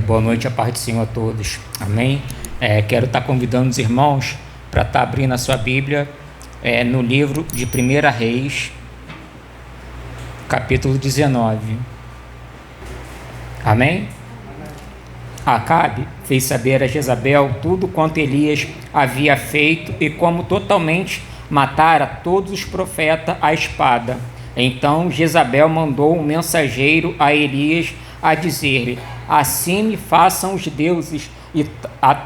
Boa noite, a paz do Senhor a todos. Amém? Quero estar convidando os irmãos para estar abrindo a sua Bíblia no livro de 1 Reis, capítulo 19. Amém? Acabe fez saber a Jezabel tudo quanto Elias havia feito e como totalmente matara todos os profetas à espada. Então Jezabel mandou um mensageiro a Elias a dizer-lhe: assim me façam os deuses,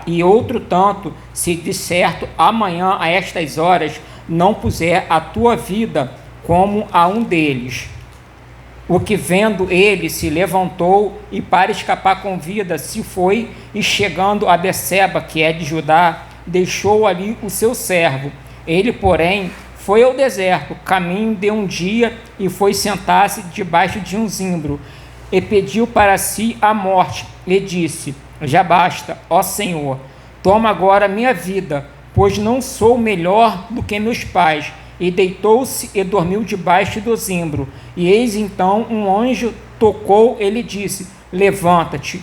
e outro tanto, se de certo amanhã a estas horas não puser a tua vida como a um deles. O que vendo ele se levantou e para escapar com vida se foi, e chegando a Beceba, que é de Judá, deixou ali o seu servo. Ele, porém, foi ao deserto, caminho de um dia, e foi sentar-se debaixo de um zimbro, e pediu para si a morte, e disse: já basta, ó Senhor, toma agora minha vida, pois não sou melhor do que meus pais. E deitou-se e dormiu debaixo do zimbro. E eis então um anjo tocou, ele disse: levanta-te,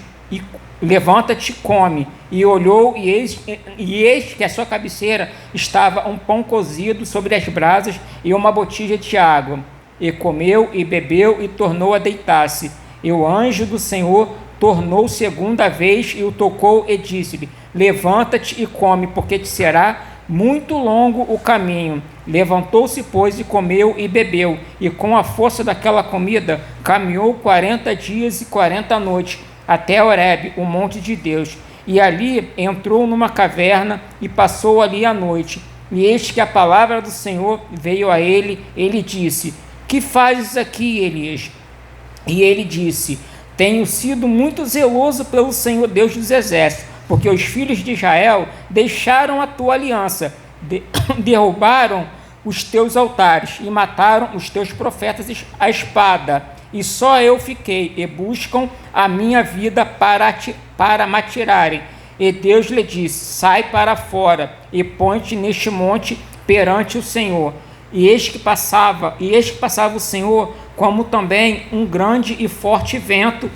come. E olhou, e eis que à sua cabeceira estava um pão cozido sobre as brasas e uma botija de água. E comeu e bebeu e tornou a deitar-se. E o anjo do Senhor tornou segunda vez e o tocou e disse-lhe: levanta-te e come, porque te será muito longo o caminho. Levantou-se, pois, e comeu e bebeu, e com a força daquela comida caminhou 40 dias e 40 noites até Horebe, o monte de Deus. E ali entrou numa caverna e passou ali a noite. E eis que a palavra do Senhor veio a ele. Ele disse: que fazes aqui, Elias? E ele disse: tenho sido muito zeloso pelo Senhor Deus dos exércitos, porque os filhos de Israel deixaram a tua aliança, derrubaram os teus altares e mataram os teus profetas à espada, e só eu fiquei, e buscam a minha vida para me tirarem. E Deus lhe disse: sai para fora e põe-te neste monte perante o Senhor. E eis que passava o Senhor, como também um grande e forte vento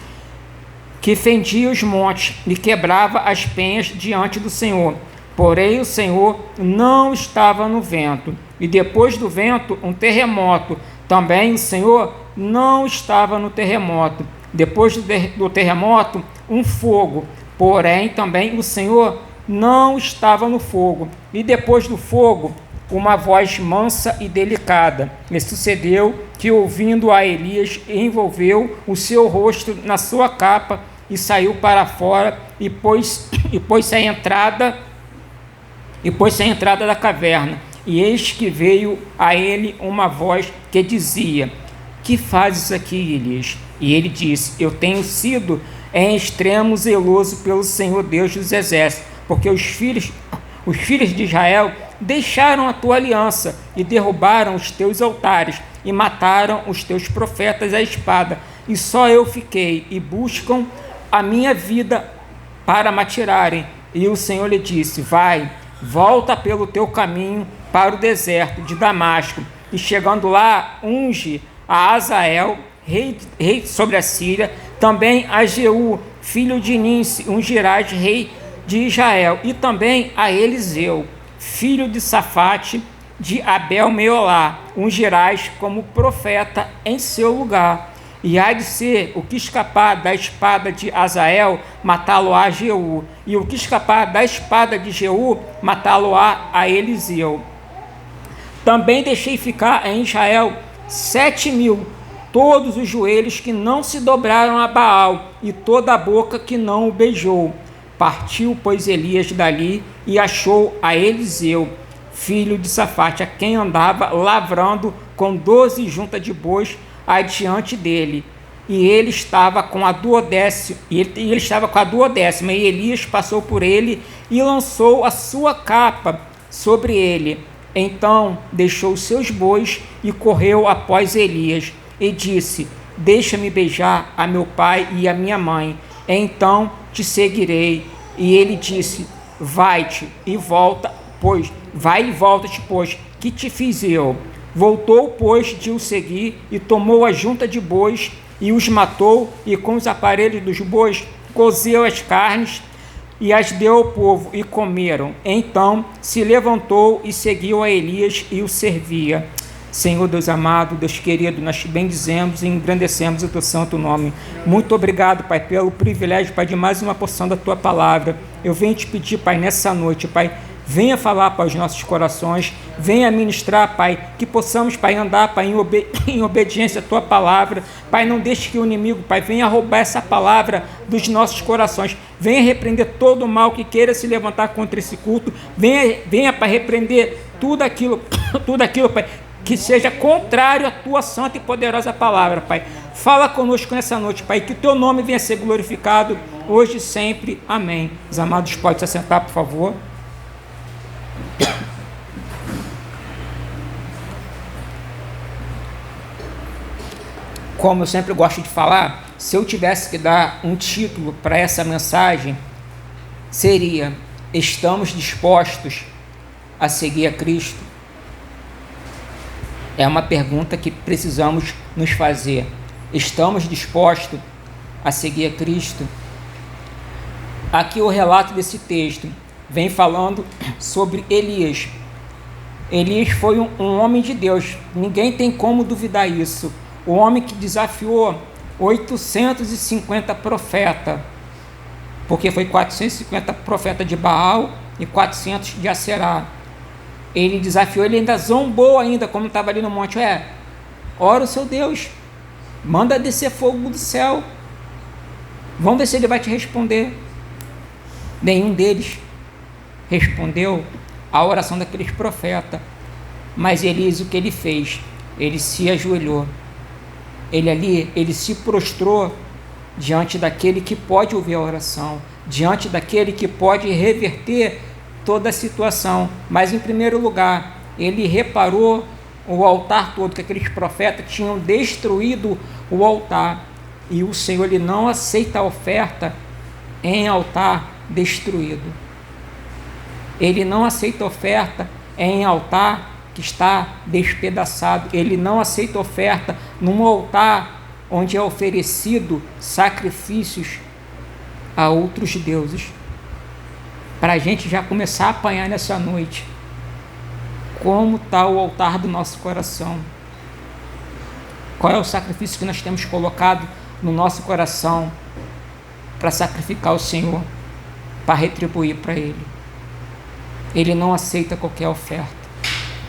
que fendia os montes e quebrava as penhas diante do Senhor. Porém o Senhor não estava no vento. E depois do vento, um terremoto. Também o Senhor não estava no terremoto. Depois do terremoto, um fogo. Porém também o Senhor não estava no fogo. E depois do fogo, uma voz mansa e delicada. E sucedeu que, ouvindo a Elias, envolveu o seu rosto na sua capa e saiu para fora e pôs-se à entrada da caverna. E eis que veio a ele uma voz que dizia: que fazes aqui, Elias? E ele disse: eu tenho sido em extremo zeloso pelo Senhor Deus dos exércitos, porque os filhos de Israel deixaram a tua aliança e derrubaram os teus altares e mataram os teus profetas à espada, e só eu fiquei, e buscam a minha vida para me tirarem. E o Senhor lhe disse: vai, volta pelo teu caminho para o deserto de Damasco, e chegando lá, unge a Azael, rei sobre a Síria, também a Jeú, filho de Ninsi, ungirás rei de Israel, e também a Eliseu, filho de Safate, de Abel-Meolá, ungirás como profeta em seu lugar. E há de ser o que escapar da espada de Azael, matá-lo-á Jeú, e o que escapar da espada de Jeú, matá-lo-á a Eliseu. Também deixei ficar em Israel 7.000, todos os joelhos que não se dobraram a Baal, e toda a boca que não o beijou. Partiu, pois, Elias dali e achou a Eliseu, filho de Safate, a quem andava lavrando com 12 juntas de bois adiante dele. E ele estava com a 12ª, e Elias passou por ele e lançou a sua capa sobre ele. Então deixou seus bois e correu após Elias e disse: deixa-me beijar a meu pai e a minha mãe, então te seguirei. E ele disse: vai-te e volta, pois que te fiz eu? Voltou, pois, de o seguir, e tomou a junta de bois, e os matou, e com os aparelhos dos bois cozeu as carnes e as deu ao povo, e comeram. Então se levantou e seguiu a Elias e o servia. Senhor Deus amado, Deus querido, nós te bendizemos e engrandecemos o teu santo nome. Muito obrigado, Pai, pelo privilégio, Pai, de mais uma porção da tua palavra. Eu venho te pedir, Pai, nessa noite, Pai, venha falar para os nossos corações, venha ministrar, Pai, que possamos, Pai, andar, Pai, em obediência à tua palavra. Pai, não deixe que o inimigo, Pai, venha roubar essa palavra dos nossos corações. Venha repreender todo o mal que queira se levantar contra esse culto. Venha, Pai, repreender tudo aquilo, Pai, que seja contrário à tua santa e poderosa palavra, Pai. Fala conosco nessa noite, Pai, que o teu nome venha a ser glorificado hoje e sempre. Amém. Os amados podem se assentar, por favor. Como eu sempre gosto de falar, se eu tivesse que dar um título para essa mensagem, seria: estamos dispostos a seguir a Cristo? É uma pergunta que precisamos nos fazer. Estamos dispostos a seguir a Cristo? Aqui o relato desse texto vem falando sobre Elias. Elias foi um homem de Deus, ninguém tem como duvidar isso. O homem que desafiou 850 profetas, porque foi 450 profetas de Baal e 400 de Aserá. Ele desafiou, ele ainda zombou ainda, como estava ali no monte. Ora o seu Deus, manda descer fogo do céu, vamos ver se ele vai te responder. Nenhum deles respondeu a oração daqueles profetas. Mas Elias, o que ele fez? Ele se ajoelhou. Ele se prostrou diante daquele que pode ouvir a oração, diante daquele que pode reverter toda a situação. Mas em primeiro lugar, ele reparou o altar todo, que aqueles profetas tinham destruído o altar, e o Senhor, ele não aceita a oferta em altar destruído. Ele não aceita oferta em altar que está despedaçado. Ele não aceita oferta num altar onde é oferecido sacrifícios a outros deuses. Para a gente já começar a apanhar nessa noite, como está o altar do nosso coração? Qual é o sacrifício que nós temos colocado no nosso coração para sacrificar ao Senhor, para retribuir para Ele? Ele não aceita qualquer oferta,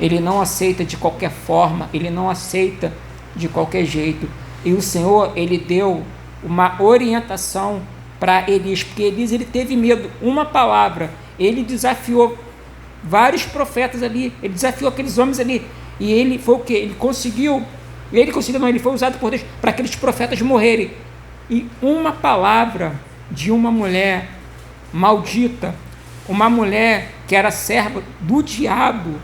Ele não aceita de qualquer forma, Ele não aceita de qualquer jeito. E o Senhor, Ele deu uma orientação para Elias, porque Elias, ele teve medo. Uma palavra, ele desafiou vários profetas ali, ele desafiou aqueles homens ali, e ele foi o que? Ele foi usado por Deus para aqueles profetas morrerem. E uma palavra de uma mulher maldita, uma mulher que era serva do diabo,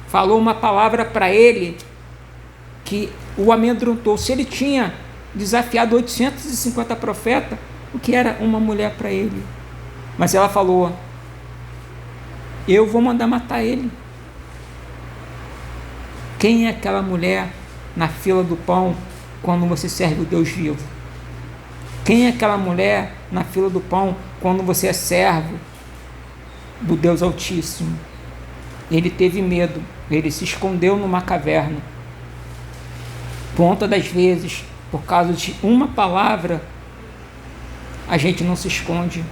falou uma palavra para ele que o amedrontou. Se ele tinha desafiado 850 profetas, o que era uma mulher para ele? Mas ela falou: eu vou mandar matar ele. Quem é aquela mulher na fila do pão quando você serve o Deus vivo? Quem é aquela mulher na fila do pão quando você é servo do Deus Altíssimo? Ele teve medo, ele se escondeu numa caverna. Ponta das vezes, por causa de uma palavra, a gente não se esconde.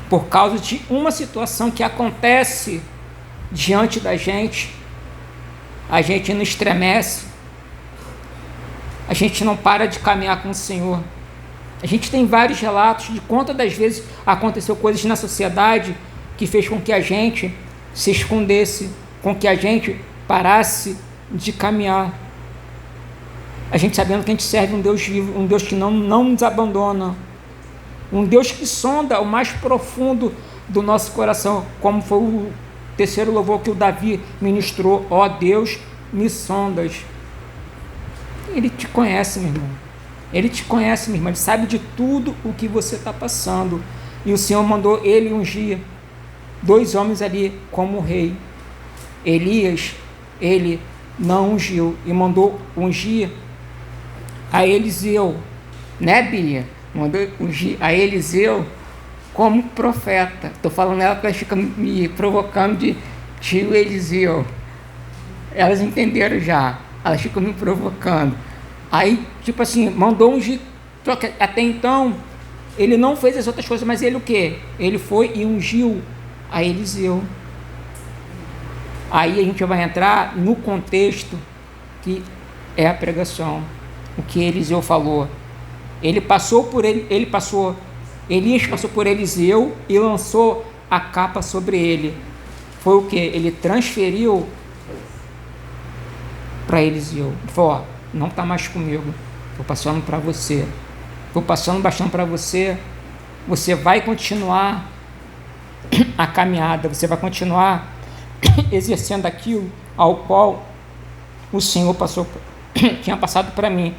Por causa de uma situação que acontece diante da gente, a gente não estremece, a gente não para de caminhar com o Senhor. A gente tem vários relatos de quantas das vezes aconteceu coisas na sociedade que fez com que a gente se escondesse, com que a gente parasse de caminhar. A gente sabendo que a gente serve um Deus vivo, um Deus que não nos abandona, um Deus que sonda o mais profundo do nosso coração, como foi o terceiro louvor que o Davi ministrou: ó Deus, me sondas. Ele te conhece, meu irmão. Ele te conhece, minha irmã. Ele sabe de tudo o que você está passando. E o Senhor mandou ele ungir 2 homens ali como rei. Elias, ele não ungiu e mandou ungir a Eliseu, né, Bia? mandou ungir a Eliseu como profeta. Estou falando ela porque ela fica me provocando de tio Eliseu. Elas entenderam já, elas ficam me provocando. Aí, tipo assim, mandou ungir. Só que até então, ele não fez as outras coisas, mas ele o quê? Ele foi e ungiu a Eliseu. Aí a gente vai entrar no contexto que é a pregação. O que Eliseu falou. Elias passou por Eliseu e lançou a capa sobre ele. Foi o que? Ele transferiu para Eliseu. Ele falou: ó, não está mais comigo, estou passando para você. Estou passando bastante para você. Você vai continuar a caminhada, você vai continuar exercendo aquilo ao qual o Senhor tinha passado para mim.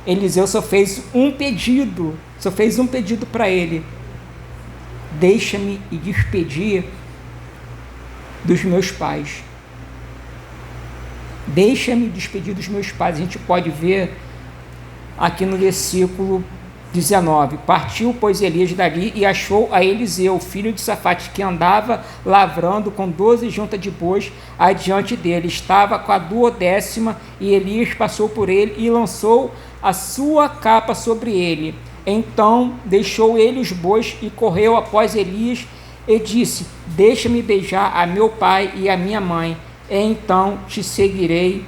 Eliseu só fez um pedido para ele: deixa-me e despedir dos meus pais. Deixa-me despedir dos meus pais. A gente pode ver aqui no versículo 19: partiu, pois, Elias dali e achou a Eliseu, filho de Safate, que andava lavrando com 12 juntas de bois adiante dele. Estava com a 12ª, e Elias passou por ele e lançou a sua capa sobre ele. Então deixou ele os bois e correu após Elias e disse: deixa-me beijar a meu pai e a minha mãe, e então te seguirei.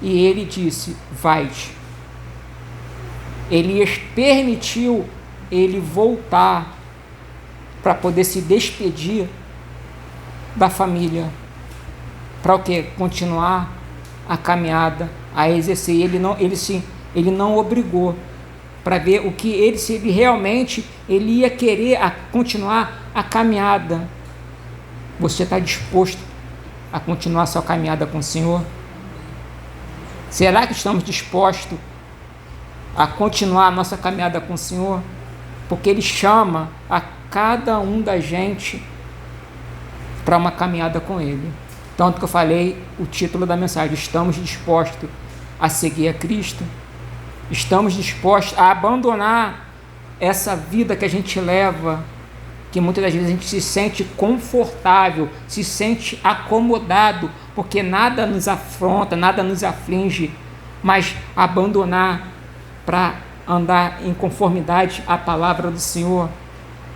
E ele disse: vai-te. Elias permitiu ele voltar para poder se despedir da família, para o quê? Continuar a caminhada, a exercer. Ele não obrigou, para ver o que se ele realmente ia querer continuar a caminhada. Você está disposto a continuar a sua caminhada com o Senhor? Será que estamos dispostos a continuar a nossa caminhada com o Senhor? Porque Ele chama a cada um da gente para uma caminhada com Ele. Tanto que eu falei o título da mensagem: estamos dispostos a seguir a Cristo? Estamos dispostos a abandonar essa vida que a gente leva, que muitas das vezes a gente se sente confortável, se sente acomodado, porque nada nos afronta, nada nos aflige, mas abandonar para andar em conformidade à palavra do Senhor?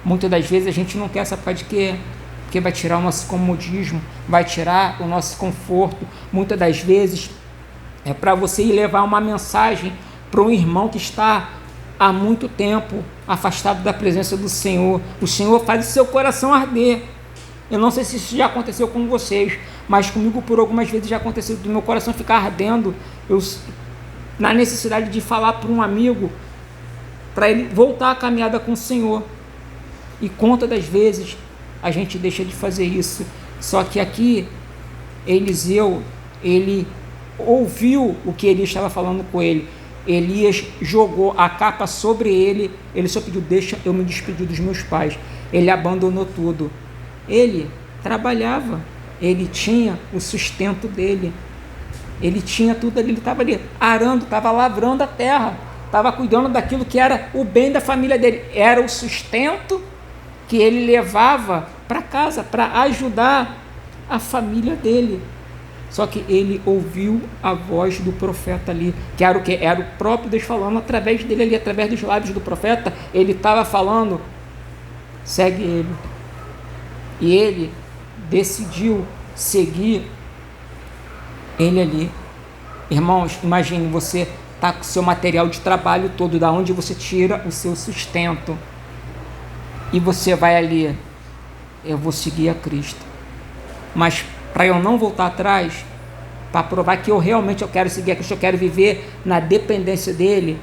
Muitas das vezes a gente não quer, saber por de quê? Porque vai tirar o nosso comodismo, vai tirar o nosso conforto. Muitas das vezes é para você ir levar uma mensagem para um irmão que está há muito tempo afastado da presença do Senhor. O Senhor faz o seu coração arder. Eu não sei se isso já aconteceu com vocês, mas comigo por algumas vezes já aconteceu do meu coração ficar ardendo, na necessidade de falar para um amigo, para ele voltar à caminhada com o Senhor. E quantas das vezes a gente deixa de fazer isso? Só que aqui, Eliseu, ele ouviu o que Elias estava falando com ele. Elias jogou a capa sobre ele. Ele só pediu: deixa eu me despedir dos meus pais. Ele abandonou tudo. Ele trabalhava, ele tinha o sustento dele, ele tinha tudo ali. Ele estava ali arando, estava lavrando a terra, estava cuidando daquilo que era o bem da família dele, era o sustento que ele levava para casa para ajudar a família dele. Só que ele ouviu a voz do profeta ali, que era o que? Era o próprio Deus falando através dele ali, através dos lábios do profeta. Ele estava falando: segue ele. E ele decidiu seguir ele ali. Irmãos, imagine, você está com o seu material de trabalho todo, da onde você tira o seu sustento, e você vai ali: eu vou seguir a Cristo, mas para eu não voltar atrás, para provar que eu quero seguir a Cristo, eu quero viver na dependência dele,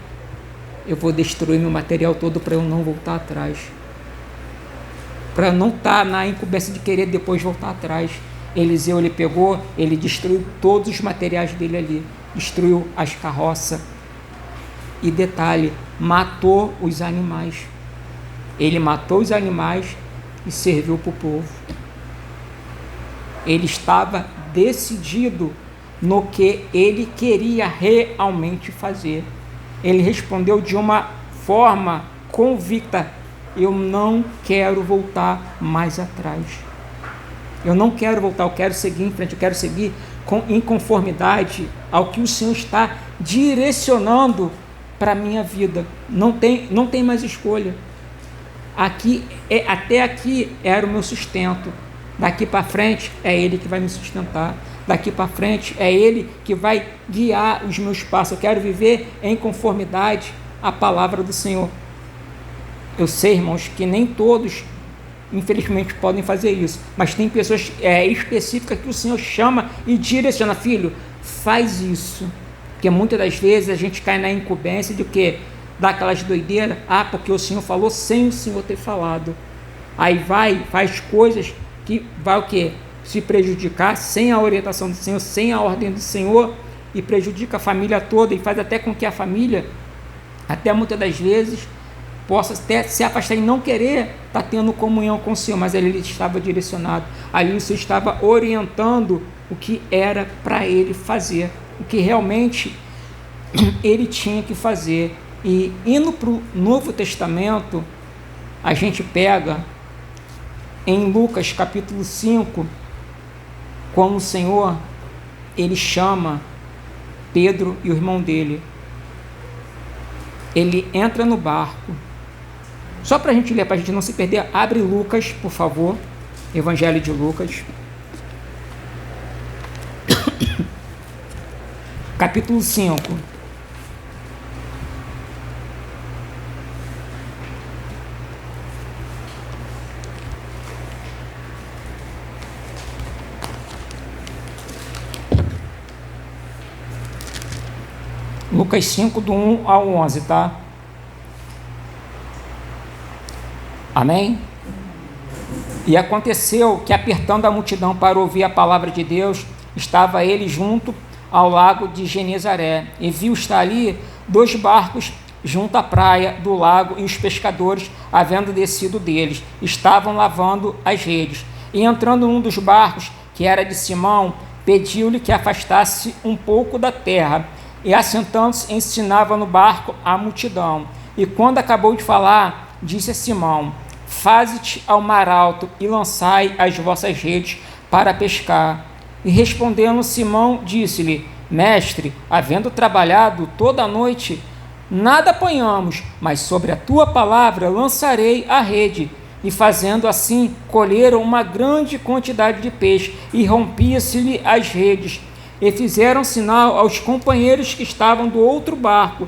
eu vou destruir meu material todo para eu não voltar atrás, para eu não estar na incumbência de querer depois voltar atrás. Eliseu, ele pegou, ele destruiu todos os materiais dele ali, destruiu as carroças, e detalhe, matou os animais. Ele matou os animais e serviu para o povo. Ele estava decidido no que ele queria realmente fazer. Ele respondeu de uma forma convicta: eu não quero voltar mais atrás. Eu não quero voltar, eu quero seguir em frente, eu quero seguir em conformidade ao que o Senhor está direcionando para a minha vida. Não tem mais escolha. Até aqui era o meu sustento. Daqui para frente é Ele que vai me sustentar. Daqui para frente é Ele que vai guiar os meus passos. Eu quero viver em conformidade à palavra do Senhor. Eu sei, irmãos, que nem todos, infelizmente, podem fazer isso, mas tem pessoas específicas que o Senhor chama e direciona: filho, faz isso. Porque muitas das vezes a gente cai na incumbência de que dá aquelas doideiras, porque o Senhor falou sem o Senhor ter falado. Aí faz coisas que vai o quê? Se prejudicar sem a orientação do Senhor, sem a ordem do Senhor, e prejudica a família toda, e faz até com que a família, até muitas das vezes, possa até se afastar e não querer estar tendo comunhão com o Senhor, mas ele estava direcionado, ali o Senhor estava orientando o que era para ele fazer, o que realmente ele tinha que fazer. E indo para o Novo Testamento, a gente pega em Lucas capítulo 5, como o Senhor, ele chama Pedro e o irmão dele. Ele entra no barco. Só para a gente ler, para a gente não se perder, abre Lucas, por favor, Evangelho de Lucas, capítulo 5. Lucas 5, do 1 ao 11, tá? Amém? E aconteceu que, apertando a multidão para ouvir a palavra de Deus, estava ele junto ao lago de Genezaré, e viu estar ali 2 barcos junto à praia do lago, e os pescadores, havendo descido deles, estavam lavando as redes. E entrando num dos barcos, que era de Simão, pediu-lhe que afastasse um pouco da terra, e assentando-se ensinava no barco a multidão. E quando acabou de falar, disse a Simão: faze-te ao mar alto e lançai as vossas redes para pescar. E respondendo Simão, disse-lhe: mestre, havendo trabalhado toda a noite, nada apanhamos, mas sobre a tua palavra lançarei a rede. E fazendo assim, colheram uma grande quantidade de peixe, e rompia-se-lhe as redes. E fizeram sinal aos companheiros que estavam do outro barco,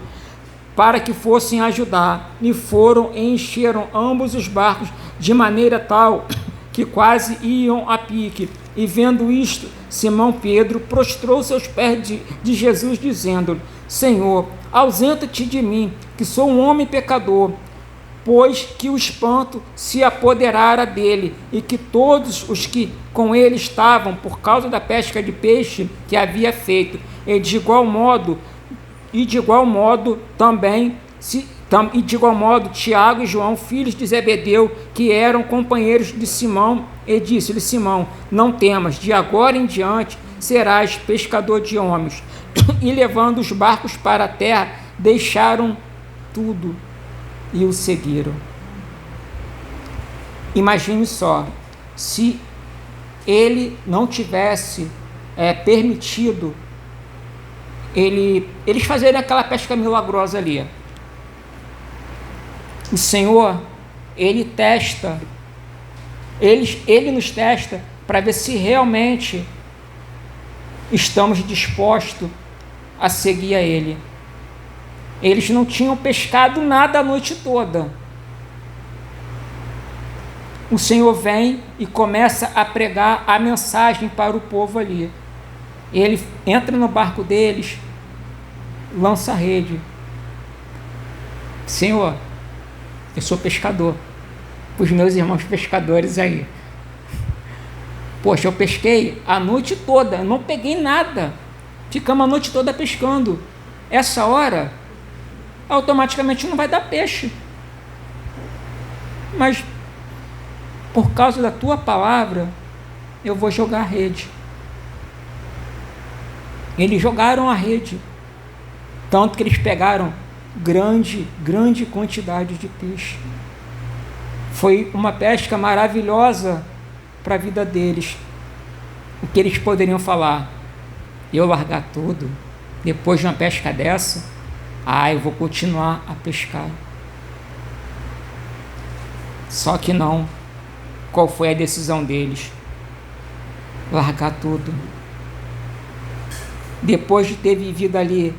para que fossem ajudar, e foram e encheram ambos os barcos, de maneira tal que quase iam a pique. E vendo isto, Simão Pedro prostrou-se aos pés de Jesus, dizendo-lhe: Senhor, ausenta-te de mim, que sou um homem pecador. Pois que o espanto se apoderara dele, e que todos os que com ele estavam, por causa da pesca de peixe que havia feito, e de igual modo Tiago e João, filhos de Zebedeu, que eram companheiros de Simão, e disse-lhe: Simão, não temas, de agora em diante serás pescador de homens. E levando os barcos para a terra, deixaram tudo e o seguiram. Imagine só, se ele não tivesse permitido eles fazerem aquela pesca milagrosa ali. O Senhor, ele nos testa para ver se realmente estamos dispostos a seguir a Ele. Eles não tinham pescado nada a noite toda. O Senhor vem e começa a pregar a mensagem para o povo ali. Ele entra no barco deles, lança a rede. Senhor, eu sou pescador. Para os meus irmãos pescadores aí. Poxa, eu pesquei a noite toda, eu não peguei nada. Ficamos a noite toda pescando. Essa hora, automaticamente não vai dar peixe. Mas, por causa da tua palavra, eu vou jogar a rede. Eles jogaram a rede. Tanto que eles pegaram grande quantidade de peixe. Foi uma pesca maravilhosa para a vida deles. O que eles poderiam falar? Eu largar tudo depois de uma pesca dessa? Eu vou continuar a pescar. Só que não. Qual foi a decisão deles? Largar tudo. Depois de ter vivido ali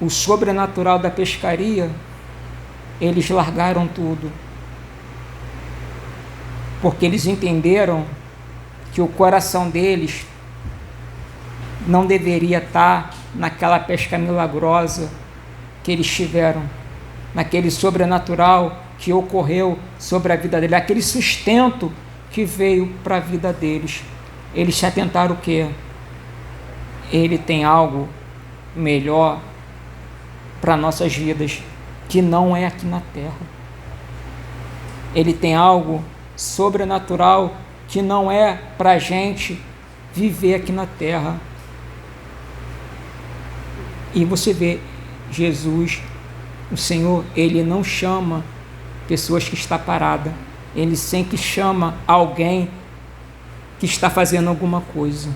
o sobrenatural da pescaria, eles largaram tudo. Porque eles entenderam que o coração deles não deveria estar naquela pesca milagrosa que eles tiveram, naquele sobrenatural que ocorreu sobre a vida deles, aquele sustento que veio para a vida deles. Eles se atentaram o quê? Ele tem algo melhor para nossas vidas, que não é aqui na terra. Ele tem algo sobrenatural que não é para a gente viver aqui na terra. E você vê, Jesus, o Senhor, Ele não chama pessoas que estão paradas, Ele sempre chama alguém que está fazendo alguma coisa.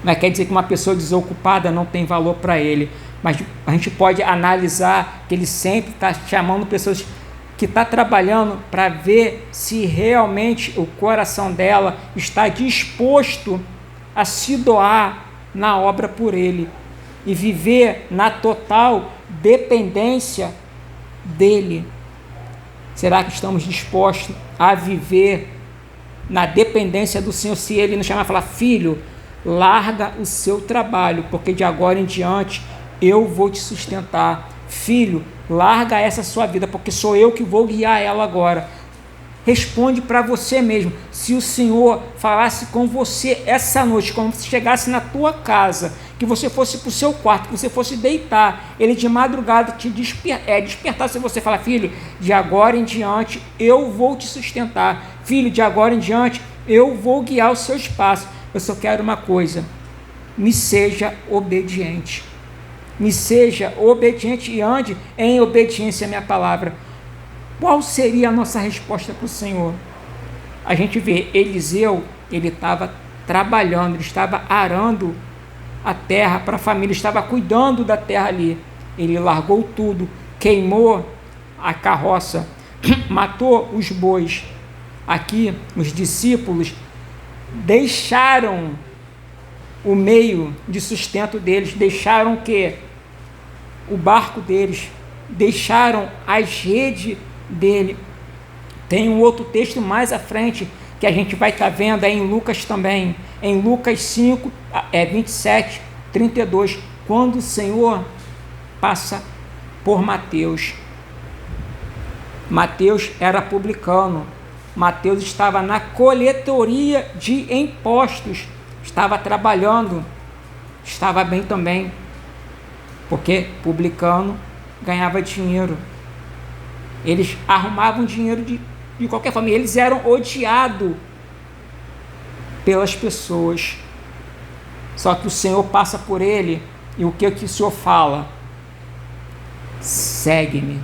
Não quer dizer que uma pessoa desocupada não tem valor para Ele, mas a gente pode analisar que Ele sempre está chamando pessoas que estão trabalhando para ver se realmente o coração dela está disposto a se doar na obra por Ele e viver na total dependência dEle. Será que estamos dispostos a viver na dependência do Senhor? Se Ele nos chamar e falar: filho, larga o seu trabalho, porque de agora em diante eu vou te sustentar. Filho, larga essa sua vida, porque sou eu que vou guiar ela agora. Responde para você mesmo. Se o Senhor falasse com você essa noite, quando você chegasse na tua casa, que você fosse para o seu quarto, que você fosse deitar, Ele de madrugada te despertasse, você falar: filho, de agora em diante eu vou te sustentar. Filho, de agora em diante eu vou guiar os seus passos. Eu só quero uma coisa: me seja obediente. Me seja obediente e ande em obediência à minha palavra. Qual seria a nossa resposta para o Senhor? A gente vê Eliseu, ele estava trabalhando, ele estava arando a terra para a família, estava cuidando da terra ali. Ele largou tudo, queimou a carroça, matou os bois. Aqui, os discípulos deixaram o meio de sustento deles, deixaram o quê? O barco deles, deixaram as redes dele. Tem um outro texto mais à frente que a gente vai estar vendo em Lucas também, em Lucas 5, 27, 32, quando o Senhor passa por Mateus. Mateus era publicano, Mateus estava na coletoria de impostos, estava trabalhando, estava bem também, porque publicano ganhava dinheiro. Eles arrumavam dinheiro de qualquer forma. Eles eram odiados pelas pessoas. Só que o Senhor passa por ele e o que o Senhor fala? Segue-me.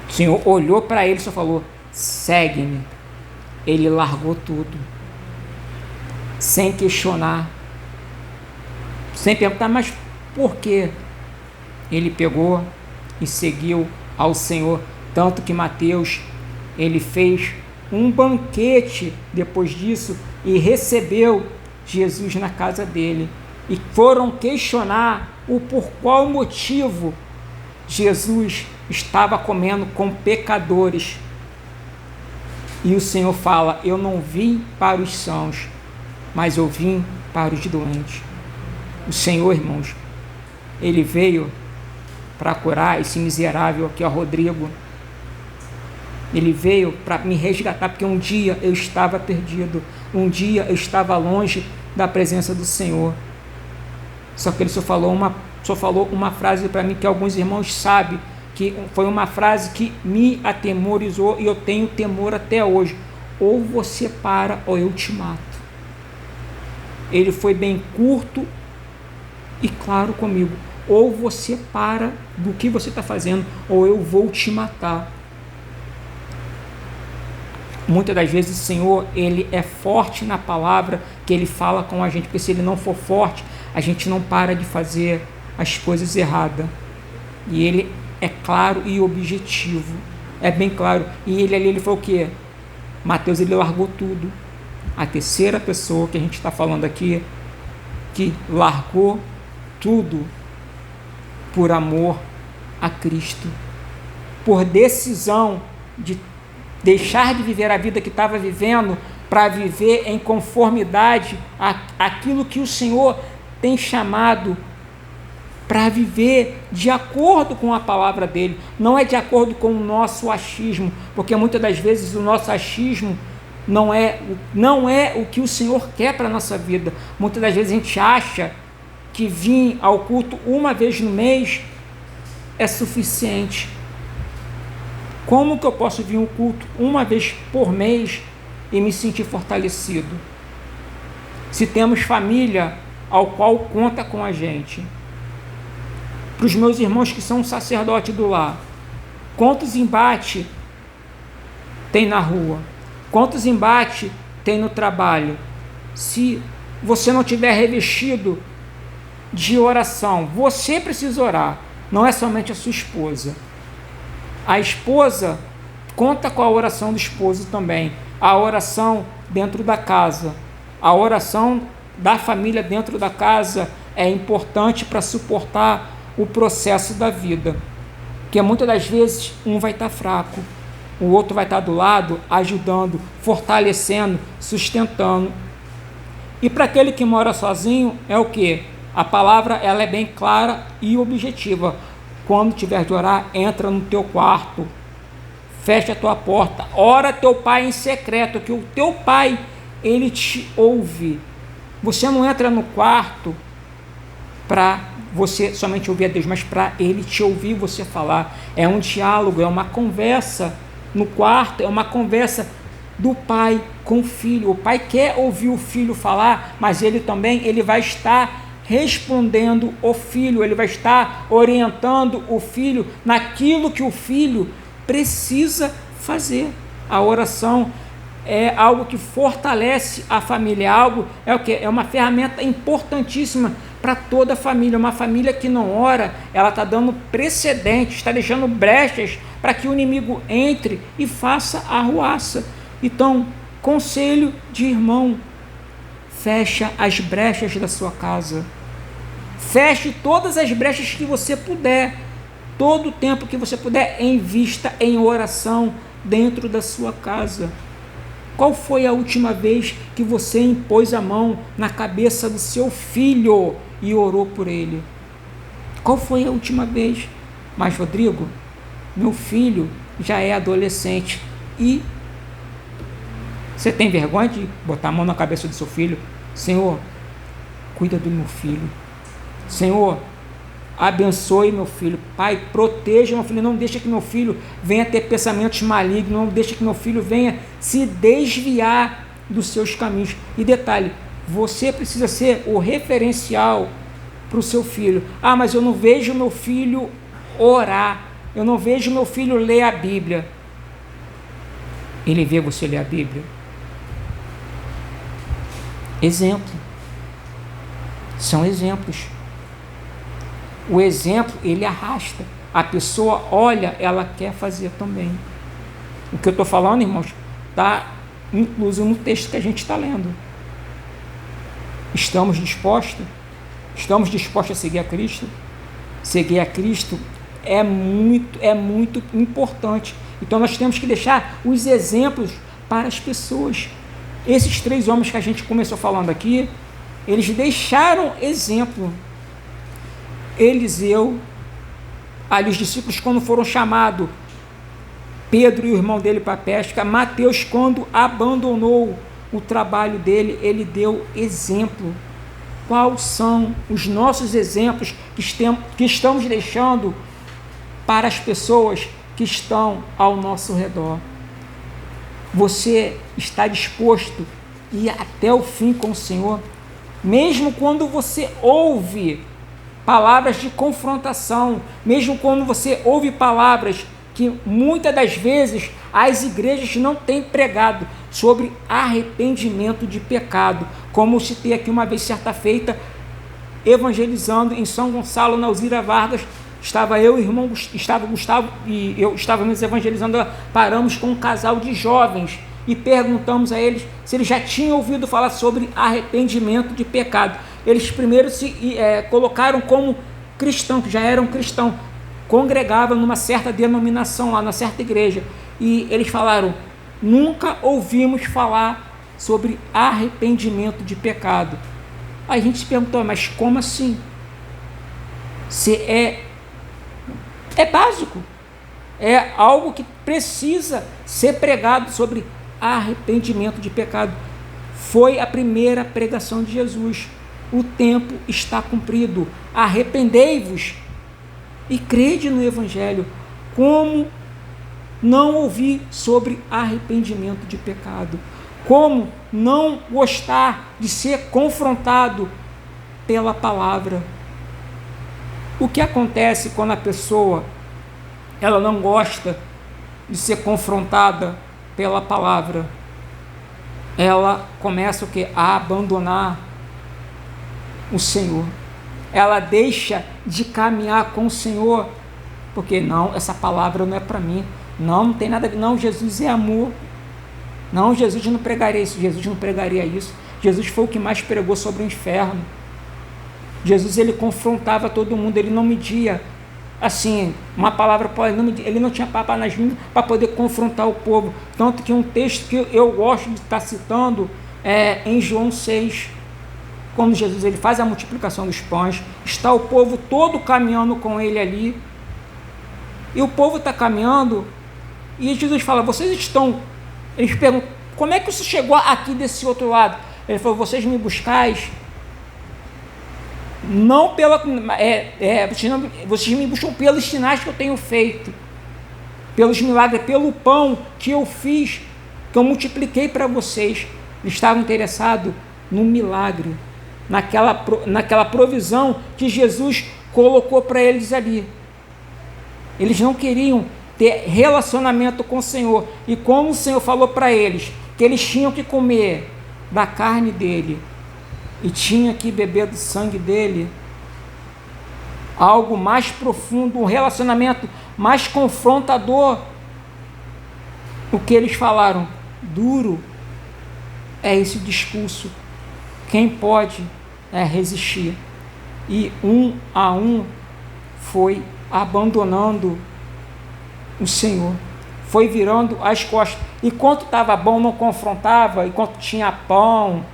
O Senhor olhou para ele e só falou: segue-me. Ele largou tudo, sem questionar, sem perguntar: mas por quê? Ele pegou e seguiu ao Senhor, tanto que Mateus, ele fez um banquete depois disso e recebeu Jesus na casa dele, e foram questionar o por qual motivo Jesus estava comendo com pecadores, e o Senhor fala: eu não vim para os sãos, mas eu vim para os doentes. O Senhor, irmãos, Ele veio para curar esse miserável aqui, Rodrigo. Ele veio para me resgatar, porque um dia eu estava perdido, um dia eu estava longe da presença do Senhor. Só que ele só falou uma frase para mim que alguns irmãos sabem, que foi uma frase que me atemorizou e eu tenho temor até hoje: ou você para ou eu te mato. Ele foi bem curto e claro comigo: ou você para do que você está fazendo, ou eu vou te matar. Muitas das vezes o Senhor, Ele é forte na palavra que Ele fala com a gente, porque se Ele não for forte, a gente não para de fazer as coisas erradas. E Ele é claro e objetivo, é bem claro. E Ele falou o quê? Mateus, ele largou tudo. A terceira pessoa que a gente está falando aqui, que largou tudo por amor a Cristo, por decisão de deixar de viver a vida que estava vivendo para viver em conformidade àquilo que o Senhor tem chamado para viver de acordo com a palavra dele, não é de acordo com o nosso achismo, porque muitas das vezes o nosso achismo não é o que o Senhor quer para a nossa vida. Muitas das vezes a gente acha que vir ao culto uma vez no mês é suficiente. Como que eu posso vir ao culto uma vez por mês e me sentir fortalecido? Se temos família ao qual conta com a gente. Para os meus irmãos que são sacerdote do lar, quantos embates tem na rua? Quantos embates tem no trabalho? Se você não tiver revestido de oração, você precisa orar, não é somente a sua esposa. A esposa conta com a oração do esposo também, a oração dentro da casa, a oração da família dentro da casa é importante para suportar o processo da vida, porque muitas das vezes um vai estar fraco, o outro vai estar do lado, ajudando, fortalecendo, sustentando. E para aquele que mora sozinho, é o que? A palavra ela é bem clara e objetiva. Quando tiver de orar, entra no teu quarto, fecha a tua porta, ora teu pai em secreto, que o teu pai, ele te ouve. Você não entra no quarto para você somente ouvir a Deus, mas para ele te ouvir você falar. É um diálogo, é uma conversa no quarto, é uma conversa do pai com o filho. O pai quer ouvir o filho falar, mas ele também vai estar respondendo o filho, ele vai estar orientando o filho naquilo que o filho precisa fazer. A oração é algo que fortalece a família, é uma ferramenta importantíssima para toda a família. Uma família que não ora, ela está dando precedentes, está deixando brechas para que o inimigo entre e faça arruaça. Então, conselho de irmão: fecha as brechas da sua casa, feche todas as brechas que você puder, todo o tempo que você puder, invista em oração dentro da sua casa. Qual foi a última vez que você impôs a mão na cabeça do seu filho e orou por ele? Qual foi a última vez? Mas, Rodrigo, meu filho já é adolescente e você tem vergonha de botar a mão na cabeça do seu filho? Senhor, cuida do meu filho. Senhor, abençoe meu filho. Pai, proteja meu filho. Não deixa que meu filho venha ter pensamentos malignos. Não deixa que meu filho venha se desviar dos seus caminhos. E detalhe, você precisa ser o referencial para o seu filho. Ah, mas eu não vejo meu filho orar. Eu não vejo meu filho ler a Bíblia. Ele vê você ler a Bíblia? Exemplo. São exemplos. O exemplo, ele arrasta. A pessoa olha, ela quer fazer também. O que eu estou falando, irmãos, está incluso no texto que a gente está lendo. Estamos dispostos? Estamos dispostos a seguir a Cristo? Seguir a Cristo é muito importante. Então nós temos que deixar os exemplos para as pessoas. Esses 3 homens que a gente começou falando aqui, eles deixaram exemplo. Eliseu, ali os discípulos quando foram chamados, Pedro e o irmão dele para a pesca, Mateus quando abandonou o trabalho dele, ele deu exemplo. Quais são os nossos exemplos que estamos deixando para as pessoas que estão ao nosso redor? Você está disposto a ir até o fim com o Senhor? Mesmo quando você ouve palavras de confrontação, mesmo quando você ouve palavras que muitas das vezes as igrejas não têm pregado sobre arrependimento de pecado, como eu citei aqui uma vez, certa feita, evangelizando em São Gonçalo, na Alzira Vargas, estava eu, irmão, estava Gustavo e eu estávamos evangelizando, paramos com um casal de jovens e perguntamos a eles se eles já tinham ouvido falar sobre arrependimento de pecado. Eles primeiro se colocaram como cristãos, que já eram cristãos, congregavam numa certa denominação lá, na certa igreja, e eles falaram: nunca ouvimos falar sobre arrependimento de pecado. Aí a gente se perguntou: mas como assim? Se é básico, é algo que precisa ser pregado sobre arrependimento de pecado. Foi a primeira pregação de Jesus. O tempo está cumprido, arrependei-vos e crede no Evangelho. Como não ouvir sobre arrependimento de pecado? Como não gostar de ser confrontado pela palavra? O que acontece quando a pessoa ela não gosta de ser confrontada pela palavra? Ela começa o quê? A abandonar o Senhor. Ela deixa de caminhar com o Senhor, porque não, essa palavra não é para mim. Não tem nada a ver. Não, Jesus é amor. Não, Jesus não pregaria isso. Jesus não pregaria isso. Jesus foi o que mais pregou sobre o inferno. Jesus, ele confrontava todo mundo, ele não media, assim, uma palavra, ele não tinha papas nas línguas para poder confrontar o povo. Tanto que um texto que eu gosto de estar citando é em João 6, quando Jesus ele faz a multiplicação dos pães, está o povo todo caminhando com ele ali, e o povo está caminhando, e Jesus fala: eles perguntam: como é que você chegou aqui desse outro lado? Ele falou: vocês me buscais não vocês me buscam pelos sinais que eu tenho feito, pelos milagres, pelo pão que eu fiz, que eu multipliquei para vocês. Eles estavam interessados no milagre, naquela provisão que Jesus colocou para eles ali. Eles não queriam ter relacionamento com o Senhor, e como o Senhor falou para eles que eles tinham que comer da carne dele e tinha que beber do sangue dele, algo mais profundo, um relacionamento mais confrontador, o que eles falaram: duro é esse discurso, quem pode resistir? E um a um foi abandonando o Senhor, foi virando as costas. Enquanto estava bom, não confrontava, enquanto tinha pão,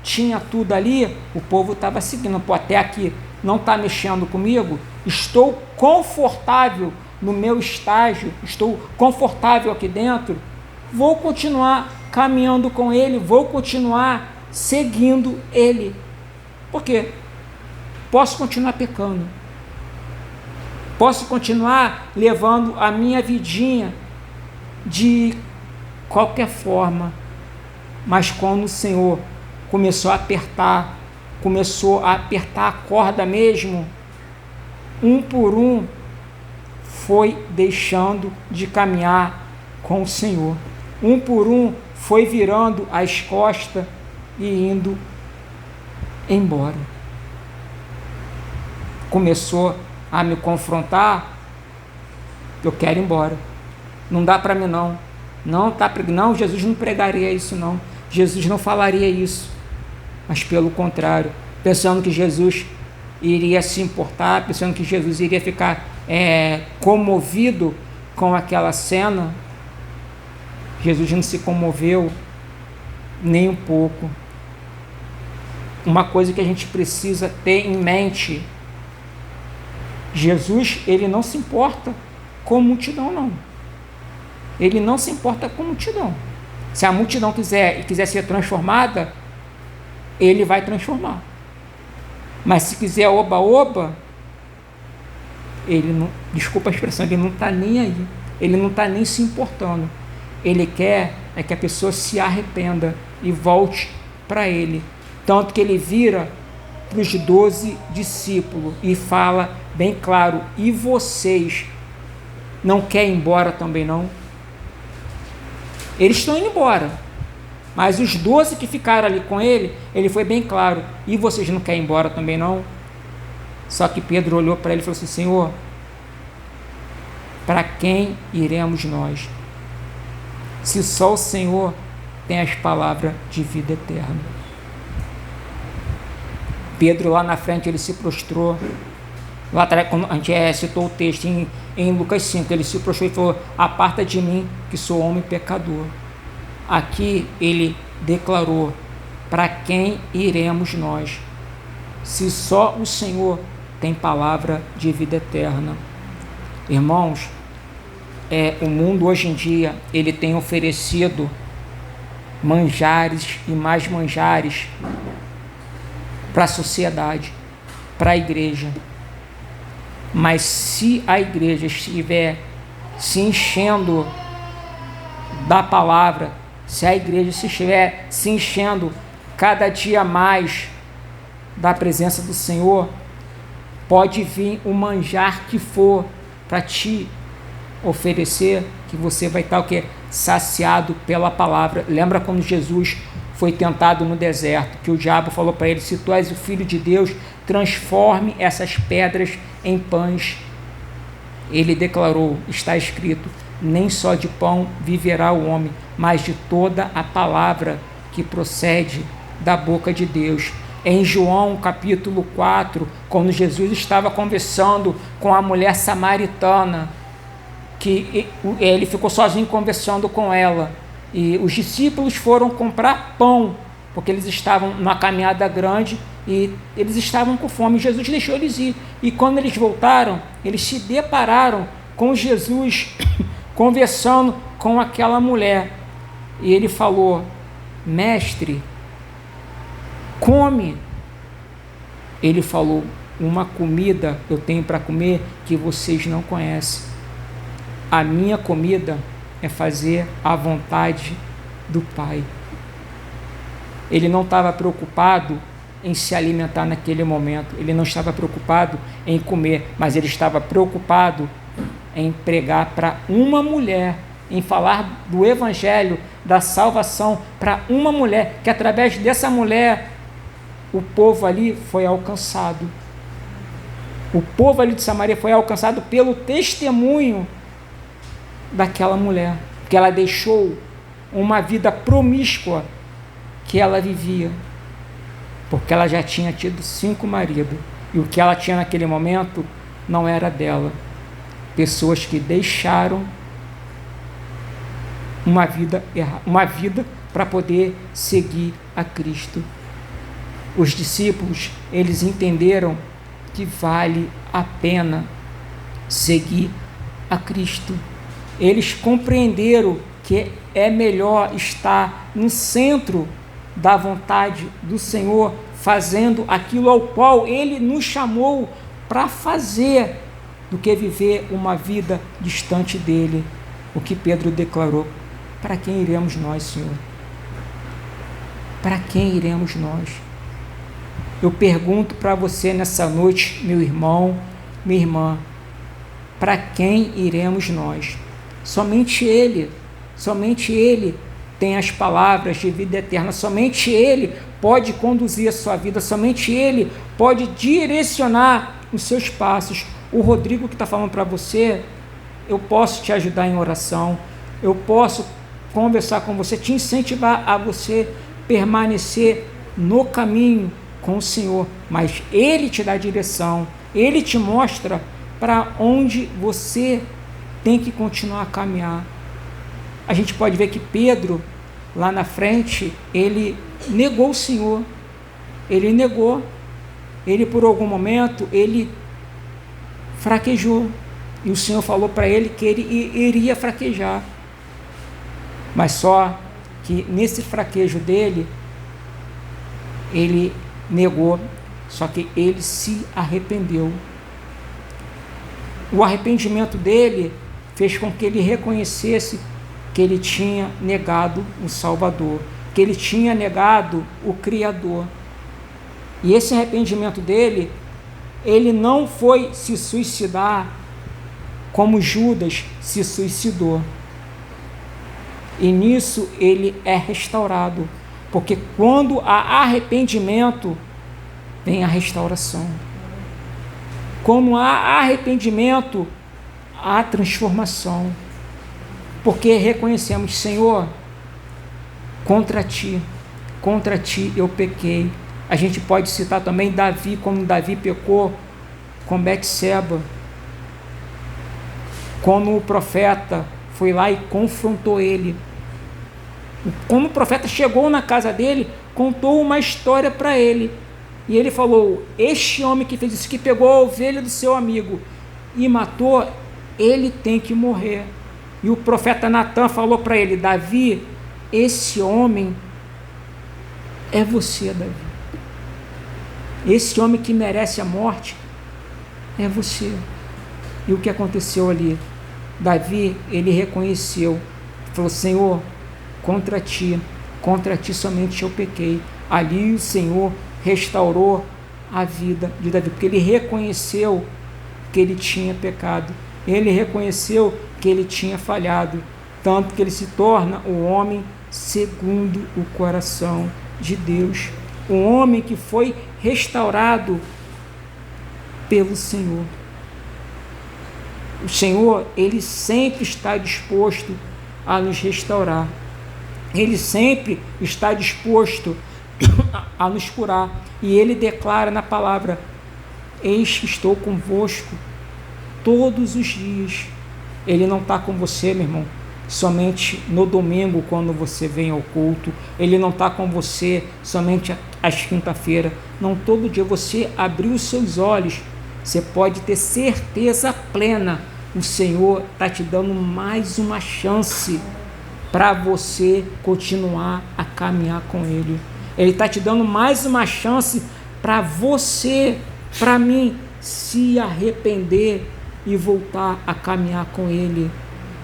tinha tudo ali, o povo estava seguindo. Pô, até aqui não está mexendo comigo, estou confortável no meu estágio, estou confortável aqui dentro, vou continuar caminhando com ele, vou continuar seguindo ele. Por quê? Posso continuar pecando, posso continuar levando a minha vidinha de qualquer forma, mas quando o Senhor começou a apertar a corda mesmo, um por um foi deixando de caminhar com o Senhor, um por um foi virando as costas e indo embora. Começou a me confrontar: eu quero ir embora, não dá para mim não, Jesus não pregaria isso não, Jesus não falaria isso. Mas pelo contrário, pensando que Jesus iria se importar, pensando que Jesus iria ficar comovido com aquela cena, Jesus não se comoveu nem um pouco. Uma coisa que a gente precisa ter em mente: Jesus, ele não se importa com multidão, não. Ele não se importa com multidão. Se a multidão quiser ser transformada, ele vai transformar. Mas se quiser oba-oba, ele não, desculpa a expressão, ele não está nem aí, ele não está nem se importando. Ele quer que a pessoa se arrependa e volte para ele. Tanto que ele vira para os 12 discípulos e fala bem claro: e vocês não querem ir embora também não? Eles estão indo embora, mas os 12 que ficaram ali com ele, ele foi bem claro: e vocês não querem ir embora também não? Só que Pedro olhou para ele e falou assim: Senhor, para quem iremos nós? Se só o Senhor tem as palavras de vida eterna. Pedro lá na frente, ele se prostrou. Lá atrás, quando a gente citou o texto em Lucas 5, ele se prostrou e falou: aparta de mim, que sou homem pecador. Aqui ele declarou: para quem iremos nós? Se só o Senhor tem palavra de vida eterna. Irmãos, o mundo hoje em dia, ele tem oferecido manjares e mais manjares para a sociedade, para a igreja. Mas se a igreja estiver se enchendo da palavra, se a igreja estiver se enchendo cada dia mais da presença do Senhor, pode vir o manjar que for para te oferecer, que você vai estar o quê? Saciado pela palavra. Lembra quando Jesus foi tentado no deserto, que o diabo falou para ele: se tu és o filho de Deus, transforme essas pedras em pães. Ele declarou: está escrito, nem só de pão viverá o homem, mas de toda a palavra que procede da boca de Deus. Em João capítulo 4, quando Jesus estava conversando com a mulher samaritana, que ele ficou sozinho conversando com ela, e os discípulos foram comprar pão, porque eles estavam numa caminhada grande e eles estavam com fome. Jesus deixou eles ir, e quando eles voltaram, eles se depararam com Jesus conversando com aquela mulher, e ele falou: mestre, come. Ele falou: uma comida eu tenho para comer que vocês não conhecem. A minha comida é fazer a vontade do Pai. Ele não estava preocupado em se alimentar naquele momento, ele não estava preocupado em comer, mas ele estava preocupado em pregar para uma mulher, em falar do evangelho, da salvação para uma mulher, que através dessa mulher o povo ali foi alcançado. O povo ali de Samaria foi alcançado pelo testemunho daquela mulher, que ela deixou uma vida promíscua que ela vivia, porque ela já tinha tido 5 maridos, e o que ela tinha naquele momento não era dela. Pessoas que deixaram uma vida para poder seguir a Cristo. Os discípulos, eles entenderam que vale a pena seguir a Cristo. Eles compreenderam que é melhor estar no centro da vontade do Senhor, fazendo aquilo ao qual Ele nos chamou para fazer, do que viver uma vida distante dEle. O que Pedro declarou: para quem iremos nós, Senhor? Para quem iremos nós? Eu pergunto para você nessa noite, meu irmão, minha irmã, para quem iremos nós? Somente Ele tem as palavras de vida eterna, somente Ele pode conduzir a sua vida, somente Ele pode direcionar os seus passos. O Rodrigo que está falando para você, eu posso te ajudar em oração, eu posso conversar com você, te incentivar a você permanecer no caminho com o Senhor, mas Ele te dá direção, Ele te mostra para onde você tem que continuar a caminhar. A gente pode ver que Pedro, lá na frente, ele negou o Senhor, ele por algum momento, ele fraquejou, e o Senhor falou para ele que ele iria fraquejar, mas só que nesse fraquejo dele, ele negou, só que ele se arrependeu. O arrependimento dele fez com que ele reconhecesse que ele tinha negado o Salvador, que ele tinha negado o Criador. E esse arrependimento dele, ele não foi se suicidar como Judas se suicidou. E nisso ele é restaurado, porque quando há arrependimento, vem a restauração. Quando há arrependimento, há transformação. Porque reconhecemos, Senhor, contra ti eu pequei. A gente pode citar também Davi, como Davi pecou com Betseba, como o profeta foi lá e confrontou ele. Como o profeta chegou na casa dele, contou uma história para ele. E ele falou: este homem que fez isso, que pegou a ovelha do seu amigo e matou, ele tem que morrer. E o profeta Natan falou para ele: Davi, esse homem é você, Davi. Esse homem que merece a morte é você. E o que aconteceu ali? Davi, ele reconheceu, falou: Senhor, contra ti somente eu pequei. Ali o Senhor restaurou a vida de Davi, porque ele reconheceu que ele tinha pecado, ele reconheceu que ele tinha falhado, tanto que ele se torna o homem segundo o coração de Deus, um homem que foi restaurado pelo Senhor. O Senhor, ele sempre está disposto a nos restaurar, ele sempre está disposto a nos curar, e ele declara na palavra: eis que estou convosco todos os dias. Ele não está com você, meu irmão, somente no domingo quando você vem ao culto, ele não está com você somente às quinta-feira, não, todo dia você abriu os seus olhos, você pode ter certeza plena, o Senhor está te dando mais uma chance para você continuar a caminhar com ele. Ele está te dando mais uma chance para você, para mim, se arrepender e voltar a caminhar com ele.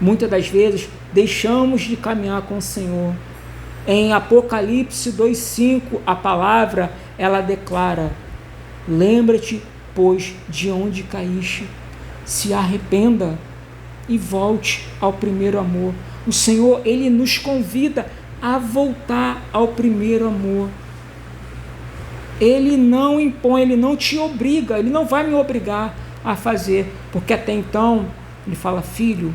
Muitas das vezes deixamos de caminhar com o Senhor. Em Apocalipse 2:5, a palavra, ela declara: lembra-te, pois, de onde caíste, se arrependa e volte ao primeiro amor. O Senhor, ele nos convida a voltar ao primeiro amor. Ele não impõe, ele não te obriga, ele não vai me obrigar a fazer, porque até então, ele fala: filho,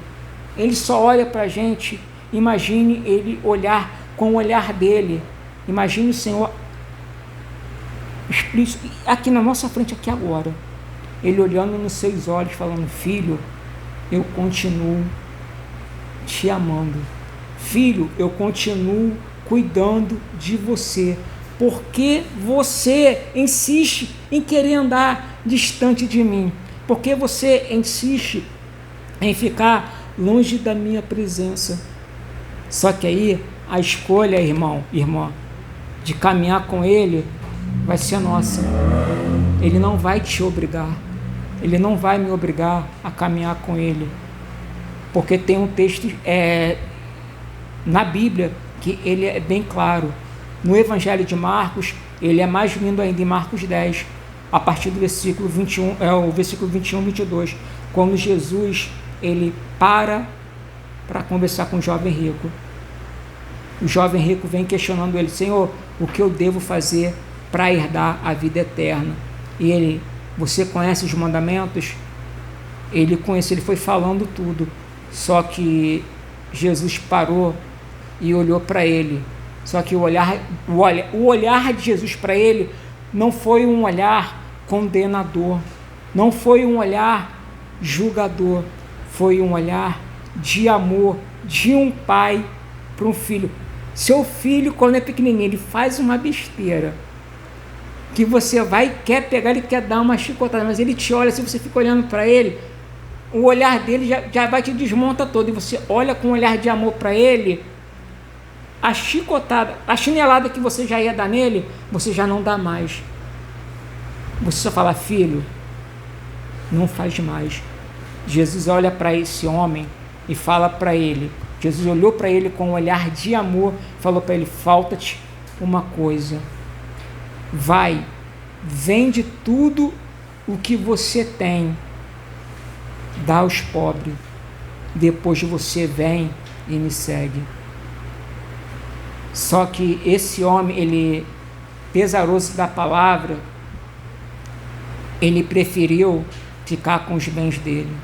ele só olha para a gente. Imagine ele olhar com o olhar dele, imagine o Senhor aqui na nossa frente, aqui agora, ele olhando nos seus olhos, falando: filho, eu continuo te amando, filho, eu continuo cuidando de você, porque você insiste em querer andar distante de mim, porque você insiste em ficar longe da minha presença. Só que aí a escolha, irmão, irmã, de caminhar com ele vai ser nossa. Ele não vai te obrigar, ele não vai me obrigar a caminhar com ele, porque tem um texto na Bíblia que ele é bem claro. No Evangelho de Marcos, ele é mais lindo ainda, em Marcos 10, a partir do versículo 21, o versículo 21, 22, quando Jesus, ele para conversar com o jovem rico. O jovem rico vem questionando ele: Senhor, o que eu devo fazer para herdar a vida eterna? E ele: você conhece os mandamentos? Ele conhece, ele foi falando tudo, só que Jesus parou e olhou para ele. Só que o olhar de Jesus para ele não foi um olhar condenador, não foi um olhar julgador, foi um olhar de amor de um pai para um filho. Seu filho, quando é pequenininho, ele faz uma besteira que você quer pegar, ele quer dar uma chicotada, mas ele te olha, se você fica olhando para ele, o olhar dele já vai te desmonta todo, e você olha com um olhar de amor para ele, a chicotada, a chinelada que você já ia dar nele, você já não dá mais. Você só fala: filho, não faz mais. Jesus olha para esse homem e fala para ele, Jesus olhou para ele com um olhar de amor, falou para ele: falta-te uma coisa, vai vende tudo o que você tem, dá aos pobres, depois você vem e me segue. Só que esse homem, ele, pesaroso da palavra, ele preferiu ficar com os bens dele.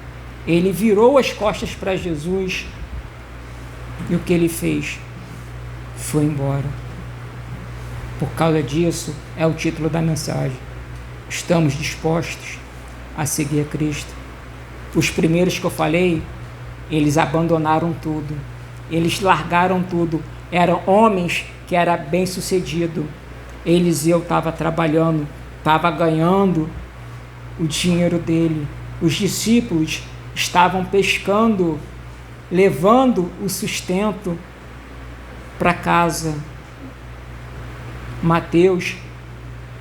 Ele virou as costas para Jesus e o que ele fez? Foi embora. Por causa disso, é o título da mensagem. Estamos dispostos a seguir a Cristo? Os primeiros que eu falei, eles abandonaram tudo. Eles largaram tudo. Eram homens que eram bem-sucedidos. Eliseu estava trabalhando, estava ganhando o dinheiro dele. Os discípulos estavam pescando, levando o sustento para casa. Mateus,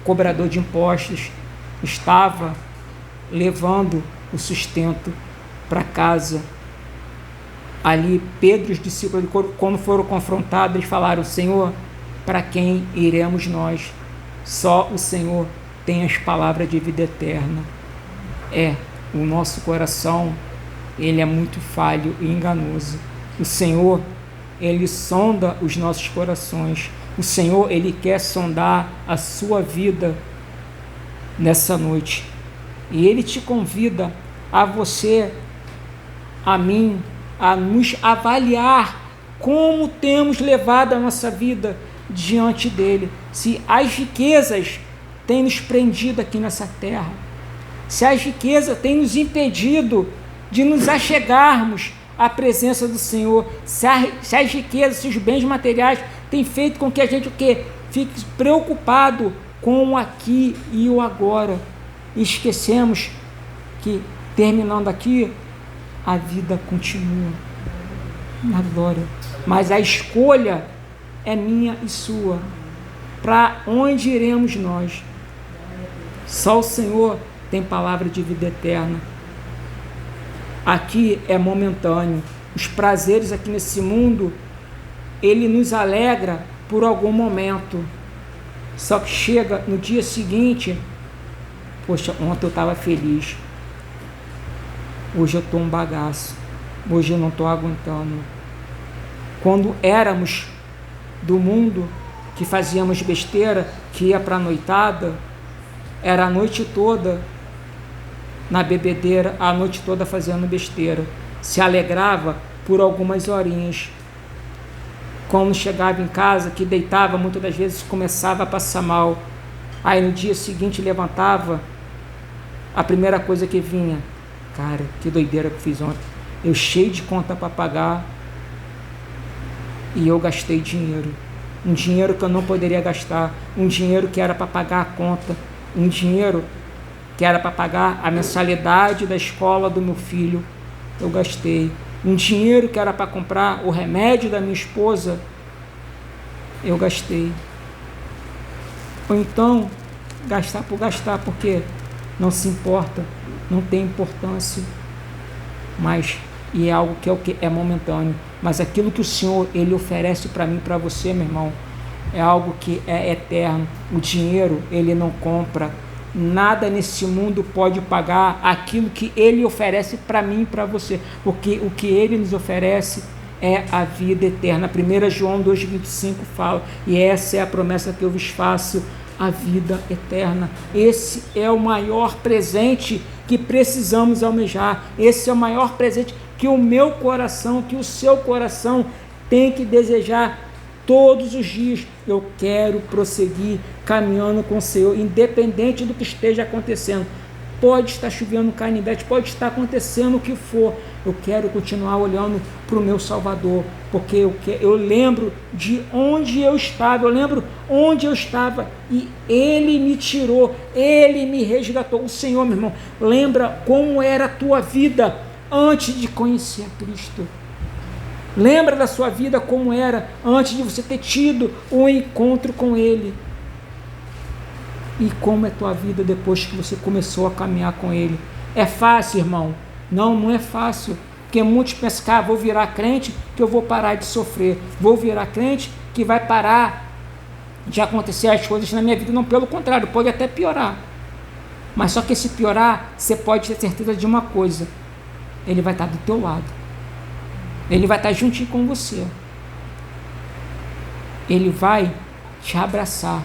cobrador de impostos, estava levando o sustento para casa. Ali, Pedro e os discípulos, quando foram confrontados, eles falaram: Senhor, para quem iremos nós? Só o Senhor tem as palavras de vida eterna. O nosso coração, ele é muito falho e enganoso. O Senhor, ele sonda os nossos corações. O Senhor, ele quer sondar a sua vida nessa noite. E ele te convida a você, a mim, a nos avaliar como temos levado a nossa vida diante dele. Se as riquezas têm nos prendido aqui nessa terra, se as riquezas têm nos impedido de nos achegarmos à presença do Senhor, se as riquezas, se os bens materiais têm feito com que a gente fique preocupado com o aqui e o agora, e esquecemos que, terminando aqui, a vida continua na glória, mas a escolha é minha e sua. Para onde iremos nós? Só o Senhor tem palavra de vida eterna. Aqui é momentâneo. Os prazeres aqui nesse mundo, ele nos alegra por algum momento. Só que chega no dia seguinte, poxa, ontem eu estava feliz, hoje eu estou um bagaço, hoje eu não estou aguentando. Quando éramos do mundo, que fazíamos besteira, que ia para a noitada, era a noite toda na bebedeira, a noite toda fazendo besteira, se alegrava por algumas horinhas. Quando chegava em casa, que deitava, muitas das vezes começava a passar mal. Aí no dia seguinte levantava, a primeira coisa que vinha: cara, que doideira que eu fiz ontem. Eu cheio de conta para pagar e eu gastei dinheiro. Um dinheiro que eu não poderia gastar, um dinheiro que era para pagar a conta, um dinheiro que era para pagar a mensalidade da escola do meu filho, eu gastei. Um dinheiro que era para comprar o remédio da minha esposa, eu gastei. Ou então, gastar por gastar, porque não se importa, não tem importância, mas e é algo que é o que é momentâneo. Mas aquilo que o Senhor, ele oferece para mim, para você, meu irmão, é algo que é eterno. O dinheiro, ele não compra. Nada nesse mundo pode pagar aquilo que ele oferece para mim e para você, porque o que ele nos oferece é a vida eterna. 1 João 2,25 fala: e essa é a promessa que eu vos faço, a vida eterna. Esse é o maior presente que precisamos almejar. Esse é o maior presente que o meu coração, que o seu coração tem que desejar todos os dias. Eu quero prosseguir caminhando com o Senhor, independente do que esteja acontecendo. Pode estar chovendo canivete, pode estar acontecendo o que for. Eu quero continuar olhando para o meu Salvador, porque eu lembro de onde eu estava, e Ele me tirou, Ele me resgatou. O Senhor, meu irmão, lembra como era a tua vida antes de conhecer a Cristo. Lembra da sua vida como era antes de você ter tido um encontro com Ele. E como é a tua vida depois que você começou a caminhar com Ele. É fácil, irmão? Não, não é fácil. Porque muitos pensam: vou virar crente que eu vou parar de sofrer. Vou virar crente que vai parar de acontecer as coisas na minha vida, não, pelo contrário, pode até piorar. Mas só que esse piorar, você pode ter certeza de uma coisa: ele vai estar do teu lado, ele vai estar juntinho com você, ele vai te abraçar.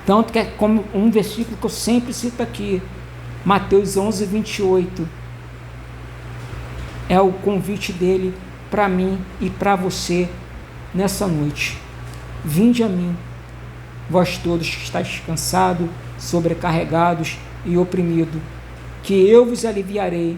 Tanto que é como um versículo que eu sempre cito aqui, Mateus 11, 28, é o convite dele para mim e para você nessa noite: vinde a mim, vós todos que estáis cansados, sobrecarregados e oprimidos, que eu vos aliviarei.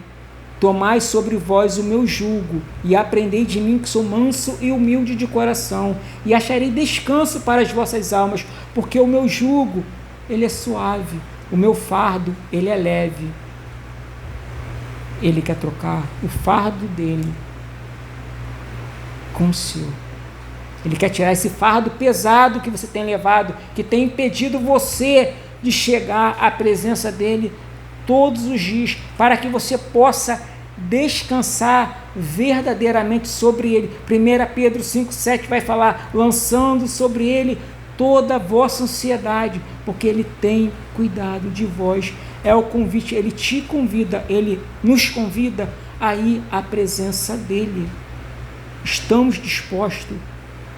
Tomai sobre vós o meu jugo e aprendei de mim, que sou manso e humilde de coração, e acharei descanso para as vossas almas, porque o meu jugo, ele é suave, o meu fardo, ele é leve. Ele quer trocar o fardo dele com o seu. Ele quer tirar esse fardo pesado que você tem levado, que tem impedido você de chegar à presença dele todos os dias, para que você possa descansar verdadeiramente sobre ele. 1 Pedro 5,7 vai falar: lançando sobre ele toda a vossa ansiedade, porque ele tem cuidado de vós. É o convite, ele te convida, ele nos convida a ir à presença dele. Estamos dispostos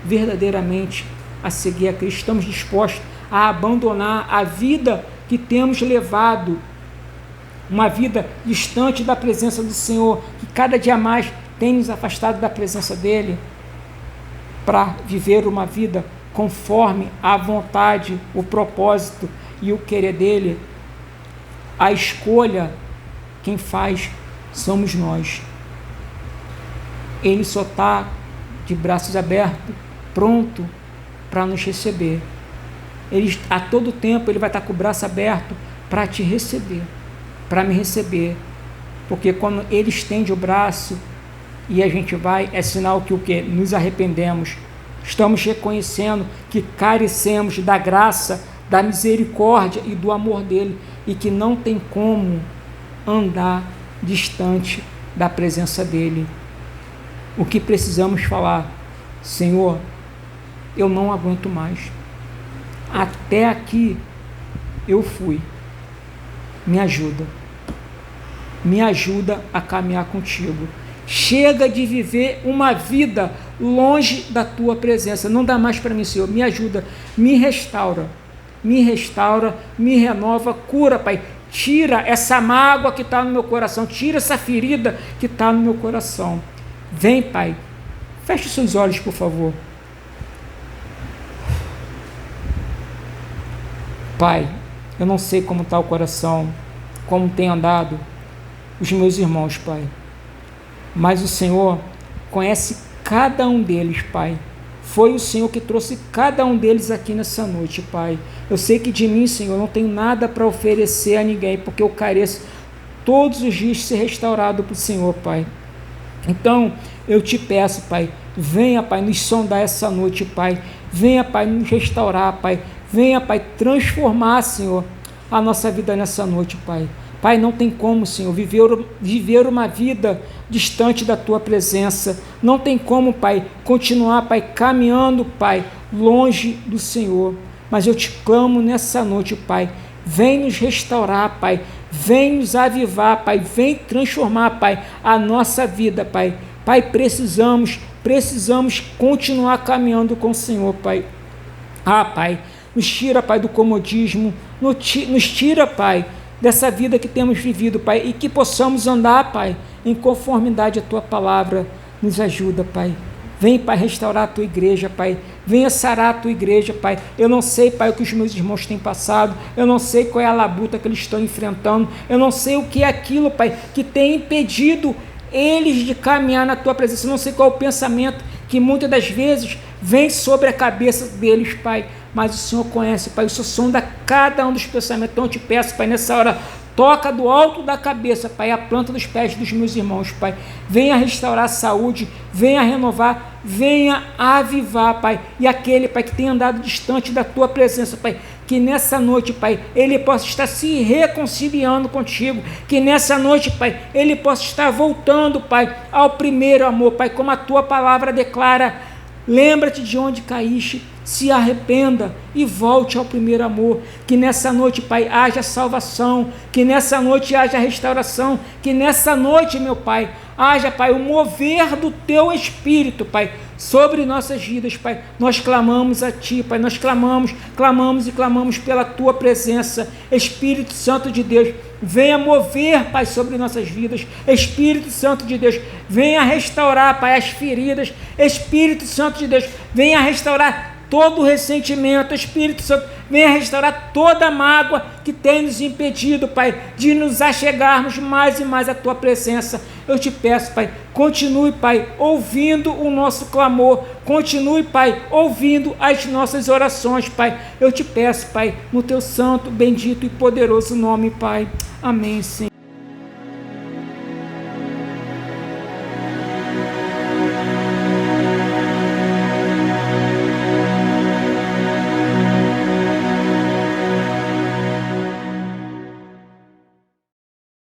verdadeiramente a seguir a Cristo? Estamos dispostos a abandonar a vida que temos levado, uma vida distante da presença do Senhor, que cada dia mais tem nos afastado da presença dele, para viver uma vida conforme a vontade, o propósito e o querer dele? A escolha, quem faz somos nós. Ele só está de braços abertos, pronto para nos receber. Ele, a todo tempo, ele vai estar com o braço aberto para te receber, para me receber, porque quando ele estende o braço e a gente vai, é sinal que o quê? Nos arrependemos, estamos reconhecendo que carecemos da graça, da misericórdia e do amor dele, e que não tem como andar distante da presença dele. O que precisamos falar: Senhor, eu não aguento mais, até aqui eu fui, me ajuda a caminhar contigo. Chega de viver uma vida longe da tua presença, não dá mais para mim, Senhor, me ajuda, me restaura, me renova, cura, Pai, tira essa mágoa que está no meu coração, tira essa ferida que está no meu coração. Vem, Pai, feche os seus olhos, por favor. Pai, eu não sei como está o coração, como tem andado os meus irmãos, Pai, mas o Senhor conhece cada um deles, Pai. Foi o Senhor que trouxe cada um deles aqui nessa noite, Pai. Eu sei que de mim, Senhor, não tenho nada para oferecer a ninguém, porque eu careço todos os dias de ser restaurado para o Senhor, Pai. Então, eu te peço, Pai, venha, Pai, nos sondar essa noite, Pai. Venha, Pai, nos restaurar, Pai. Venha, Pai, transformar, Senhor, a nossa vida nessa noite, Pai. Pai, não tem como, Senhor, viver uma vida distante da Tua presença. Não tem como, Pai, continuar, Pai, caminhando, Pai, longe do Senhor. Mas eu te clamo nessa noite, Pai. Vem nos restaurar, Pai. Vem nos avivar, Pai. Vem transformar, Pai, a nossa vida, Pai. Pai, precisamos continuar caminhando com o Senhor, Pai. Ah, Pai, nos tira, Pai, do comodismo. Nos tira, Pai, dessa vida que temos vivido, Pai, e que possamos andar, Pai, em conformidade à Tua palavra. Nos ajuda, Pai. Vem, Pai, restaurar a Tua igreja, Pai. Venha sarar a Tua igreja, Pai. Eu não sei, Pai, o que os meus irmãos têm passado. Eu não sei qual é a labuta que eles estão enfrentando. Eu não sei o que é aquilo, Pai, que tem impedido eles de caminhar na Tua presença. Eu não sei qual é o pensamento que muitas das vezes vem sobre a cabeça deles, Pai. Mas o Senhor conhece, Pai. O Senhor sonda cada um dos pensamentos. Então eu te peço, Pai, nessa hora, toca do alto da cabeça, Pai, a planta dos pés dos meus irmãos, Pai. Venha restaurar a saúde, venha renovar, venha avivar, Pai. E aquele, Pai, que tem andado distante da Tua presença, Pai, que nessa noite, Pai, ele possa estar se reconciliando contigo. Que nessa noite, Pai, ele possa estar voltando, Pai, ao primeiro amor, Pai, como a Tua palavra declara. Lembra-te de onde caíste, se arrependa e volte ao primeiro amor. Que nessa noite, Pai, haja salvação, que nessa noite haja restauração, que nessa noite, meu Pai, haja, Pai, o mover do Teu Espírito, Pai, sobre nossas vidas, Pai. Nós clamamos a Ti, Pai, nós clamamos e clamamos pela Tua presença. Espírito Santo de Deus, venha mover, Pai, sobre nossas vidas. Espírito Santo de Deus, venha restaurar, Pai, as feridas. Espírito Santo de Deus, venha restaurar todo o ressentimento. Espírito Santo, venha restaurar toda a mágoa que tem nos impedido, Pai, de nos achegarmos mais e mais à Tua presença. Eu te peço, Pai, continue, Pai, ouvindo o nosso clamor, continue, Pai, ouvindo as nossas orações, Pai. Eu te peço, Pai, no Teu santo, bendito e poderoso nome, Pai. Amém, Senhor.